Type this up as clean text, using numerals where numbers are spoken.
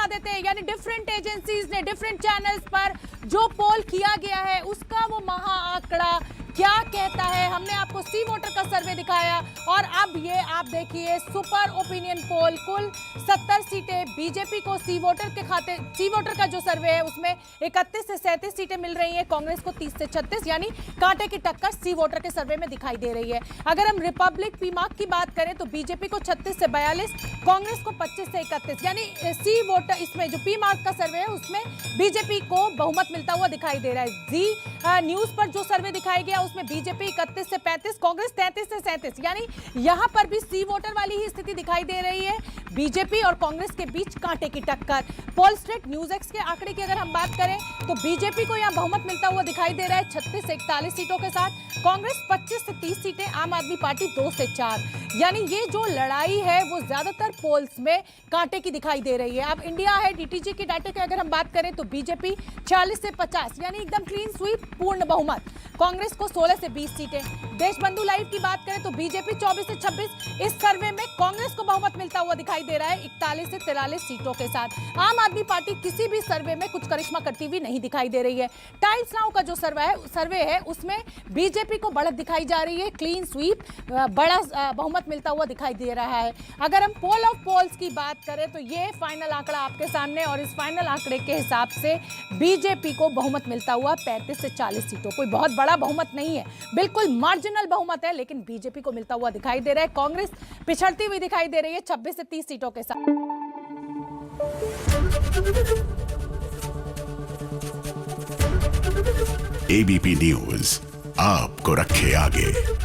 देते हैं। यानी डिफरेंट एजेंसीज ने डिफरेंट चैनल्स पर जो पोल किया गया है उसका वो महा आंकड़ा क्या कहता है। हमने आपको सी वोटर का सर्वे दिखाया और अब ये आप देखिए सुपर ओपिनियन पोल, कुल 70 सीटें बीजेपी को सी वोटर के खाते, सी वोटर का जो सर्वे है उसमें 31 से 37 सीटें मिल रही हैं, कांग्रेस को 30 से 36, यानी कांटे की टक्कर सी वोटर के सर्वे में दिखाई दे रही है। अगर हम रिपब्लिक पी मार्क की बात करें तो बीजेपी को 36 से 42, कांग्रेस को 25 से 31, यानी सी वोटर इसमें जो पी मार्क का सर्वे है उसमें बीजेपी को बहुमत मिलता हुआ दिखाई दे रहा है। जी न्यूज पर जो सर्वे दिखाया गया उसमें बीजेपी 31 से 35, कांग्रेस 33 से 37, यानी यहां पर भी सी वोटर वाली ही स्थिति दिखाई दे रही है। बीजेपी और कांग्रेस के बीच कांटे की टक्कर। पोल स्ट्रीट न्यूज एक्स के आंकड़े की अगर हम बात करें तो बीजेपी को यहां बहुमत मिलता हुआ दिखाई दे रहा है 36 से 41 सीटों के साथ, कांग्रेस 25 से 30 सीटें, आम आदमी पार्टी 2 से 4। यानी ये जो लड़ाई है वो ज्यादातर पोल्स में कांटे की दिखाई दे रही है। अब इंडिया है डीटीजी के डाटे की अगर हम बात करें तो बीजेपी 40 से 50, यानी एकदम क्लीन स्वीप, पूर्ण बहुमत, कांग्रेस को 16 से 20 सीटें। देशबंधु लाइव की बात करें तो बीजेपी 24 से 26, इस सर्वे में कांग्रेस को बहुमत मिलता हुआ दिखाई दे रहा है 41 से 43 सीटों के साथ। आम आदमी पार्टी किसी भी सर्वे में कुछ करिश्मा करती हुई नहीं दिखाई दे रही है। टाइम्स नाउ का जो सर्वे है उसमें बीजेपी को बढ़त दिखाई जा रही है, क्लीन स्वीप, बड़ा बहुमत मिलता हुआ दिखाई दे रहा है। अगर हम पोल ऑफ पोल्स की बात करें तो ये फाइनल आंकड़ा आपके सामने, और इस फाइनल आंकड़े के हिसाब से बीजेपी को बहुमत मिलता हुआ 35 से 40 सीटों, कोई बहुत बड़ा बहुमत नहीं है, बिल्कुल मार्जिनल बहुमत है, लेकिन बीजेपी को मिलता हुआ दिखाई दे रहा है। कांग्रेस पिछड़ती हुई दिखाई दे रही है 26 से 30 सीटों के साथ। एबीपी न्यूज आपको रखे आगे।